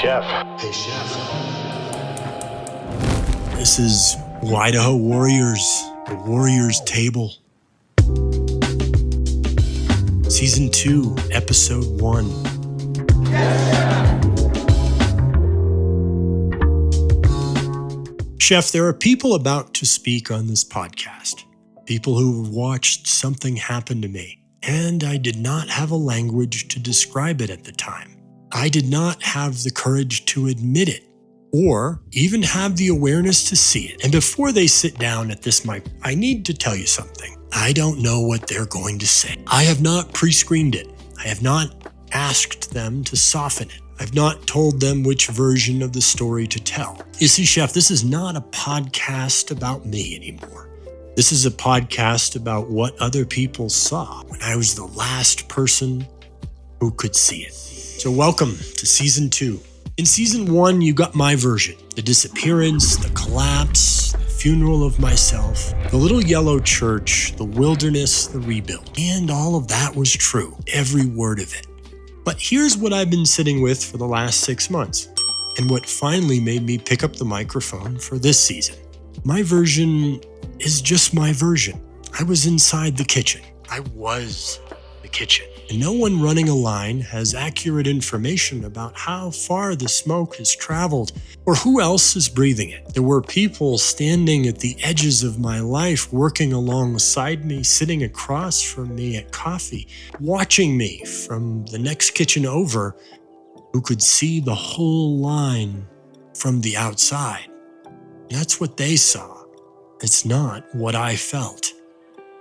Chef. Hey, Chef. This is Idaho Warriors, the Warriors Table. Season 2, Episode 1. Chef, there are people about to speak on this podcast. People who have watched something happen to me, and I did not have a language to describe it at the time. I did not have the courage to admit it, or even have the awareness to see it. And before they sit down at this mic, I need to tell you something. I don't know what they're going to say. I have not pre-screened it. I have not asked them to soften it. I've not told them which version of the story to tell. You see, Chef, this is not a podcast about me anymore. This is a podcast about what other people saw when I was the last person who could see it. So welcome to Season 2. In Season 1, you got my version. The disappearance, the collapse, the funeral of myself, the little yellow church, the wilderness, the rebuild. And all of that was true, every word of it. But here's what I've been sitting with for the last 6 months, and what finally made me pick up the microphone for this season. My version is just my version. I was inside the kitchen. I was the kitchen. And no one running a line has accurate information about how far the smoke has traveled or who else is breathing it. There were people standing at the edges of my life, working alongside me, sitting across from me at coffee, watching me from the next kitchen over, who could see the whole line from the outside. That's what they saw. It's not what I felt.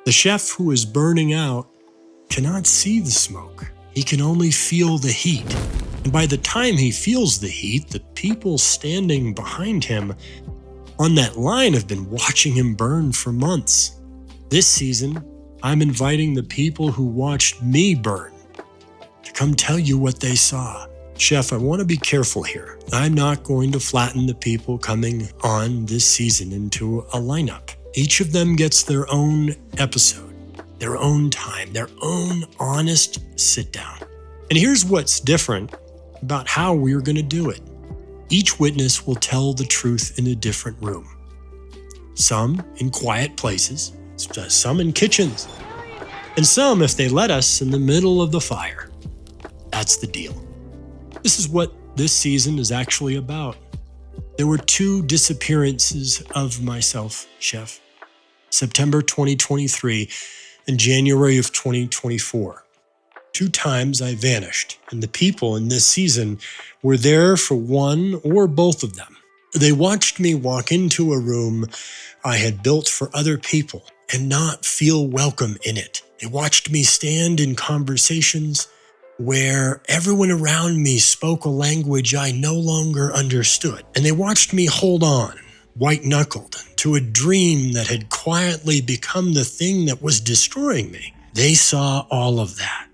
The chef who is burning out cannot see the smoke. He can only feel the heat. And by the time he feels the heat, the people standing behind him on that line have been watching him burn for months. This season, I'm inviting the people who watched me burn to come tell you what they saw. Chef, I want to be careful here. I'm not going to flatten the people coming on this season into a lineup. Each of them gets their own episode, their own time, their own honest sit down. And here's what's different about how we're going to do it. Each witness will tell the truth in a different room. Some in quiet places, some in kitchens, and some, if they let us, in the middle of the fire. That's the deal. This is what this season is actually about. There were 2 disappearances of myself, Chef. September 2023 and January of 2024. 2 times I vanished, and the people in this season were there for one or both of them. They watched me walk into a room I had built for other people and not feel welcome in it. They watched me stand in conversations where everyone around me spoke a language I no longer understood. And they watched me hold on, white-knuckled, to a dream that had quietly become the thing that was destroying me. They saw all of that,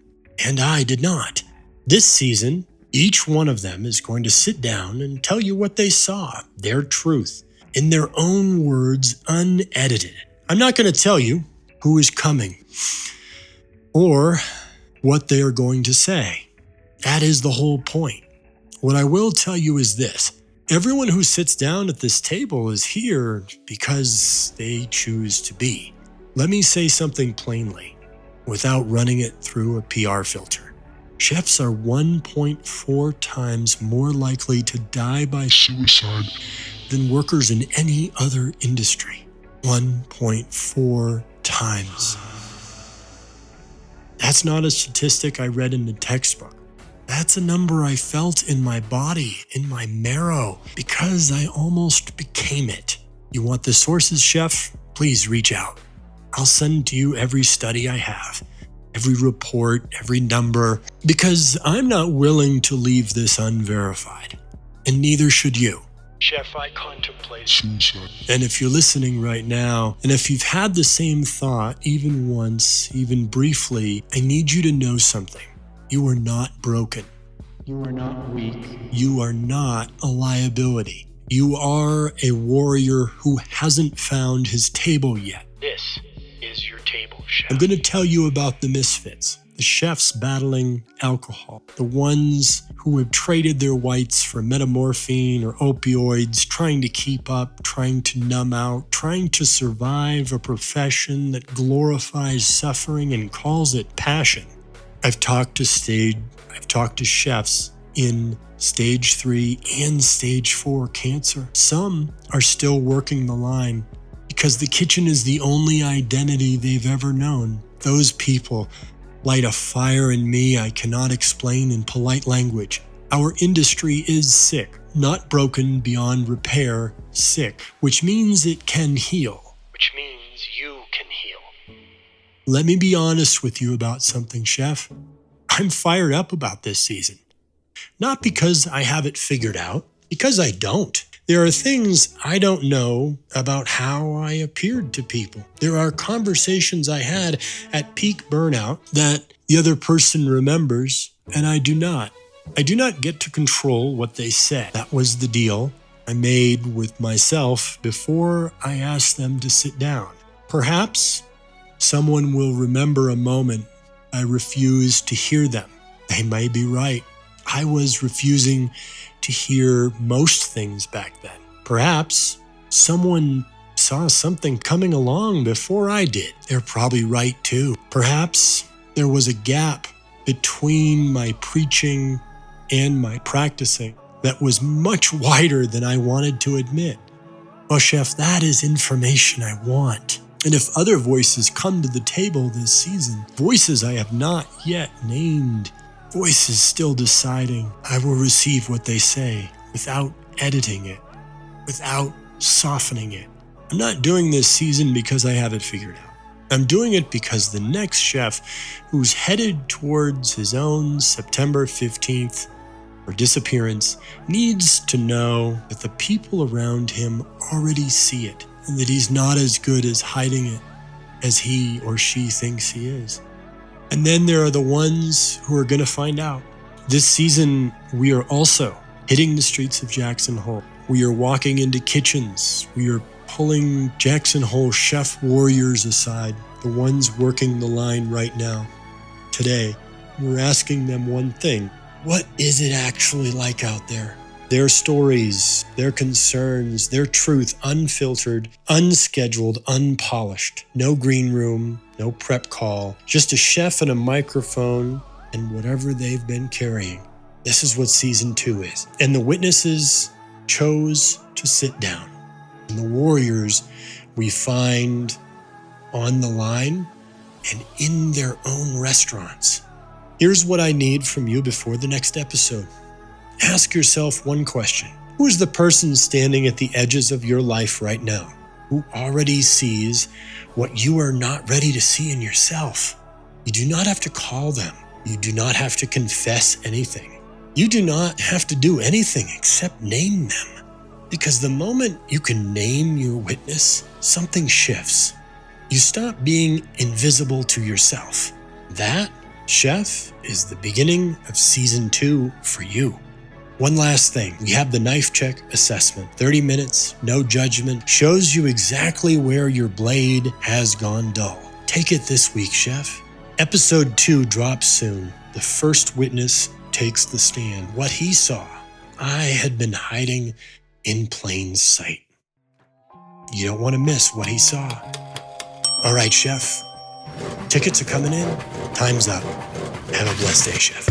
and I did not. This season, each one of them is going to sit down and tell you what they saw, their truth, in their own words, unedited. I'm not going to tell you who is coming or what they are going to say. That is the whole point. What I will tell you is this. Everyone who sits down at this table is here because they choose to be. Let me say something plainly, without running it through a PR filter. Chefs are 1.4 times more likely to die by suicide than workers in any other industry. 1.4 times. That's not a statistic I read in the textbook. That's a number I felt in my body, in my marrow, because I almost became it. You want the sources, Chef? Please reach out. I'll send to you every study I have, every report, every number, because I'm not willing to leave this unverified. And neither should you. Chef, I contemplated suicide. And if you're listening right now, and if you've had the same thought, even once, even briefly, I need you to know something. You are not broken. You are not weak. You are not a liability. You are a warrior who hasn't found his table yet. This is your table, Chef. I'm going to tell you about the misfits, the chefs battling alcohol, the ones who have traded their whites for metamorphine or opioids, trying to keep up, trying to numb out, trying to survive a profession that glorifies suffering and calls it passion. I've talked to chefs in stage 3 and stage 4 cancer. Some are still working the line because the kitchen is the only identity they've ever known. Those people light a fire in me I cannot explain in polite language. Our industry is sick, not broken beyond repair, sick, which means it can heal. Which means you can heal. Let me be honest with you about something, Chef. I'm fired up about this season. Not because I have it figured out, because I don't. There are things I don't know about how I appeared to people. There are conversations I had at peak burnout that the other person remembers, and I do not. I do not get to control what they say. That was the deal I made with myself before I asked them to sit down. Perhaps someone will remember a moment I refused to hear them. They may be right. I was refusing to hear most things back then. Perhaps someone saw something coming along before I did. They're probably right too. Perhaps there was a gap between my preaching and my practicing that was much wider than I wanted to admit. Well, Chef, that is information I want. And if other voices come to the table this season, voices I have not yet named, voices still deciding, I will receive what they say without editing it, without softening it. I'm not doing this season because I have it figured out. I'm doing it because the next chef who's headed towards his own September 15th or disappearance needs to know that the people around him already see it and that he's not as good as hiding it as he or she thinks he is. And then there are the ones who are going to find out. This season, we are also hitting the streets of Jackson Hole. We are walking into kitchens. We are pulling Jackson Hole chef warriors aside, the ones working the line right now. Today, we're asking them one thing. What is it actually like out there? Their stories, their concerns, their truth, unfiltered, unscheduled, unpolished. No green room, no prep call, just a chef and a microphone and whatever they've been carrying. This is what season 2 is. And the witnesses chose to sit down. And the warriors we find on the line and in their own restaurants. Here's what I need from you before the next episode. Ask yourself one question. Who is the person standing at the edges of your life right now who already sees what you are not ready to see in yourself? You do not have to call them. You do not have to confess anything. You do not have to do anything except name them. Because the moment you can name your witness, something shifts. You stop being invisible to yourself. That, chef, is the beginning of season 2 for you. One last thing, we have the knife check assessment. 30 minutes, no judgment, shows you exactly where your blade has gone dull. Take it this week, chef. Episode 2 drops soon. The first witness takes the stand. What he saw, I had been hiding in plain sight. You don't want to miss what he saw. All right, chef. Tickets are coming in. Time's up. Have a blessed day, chef.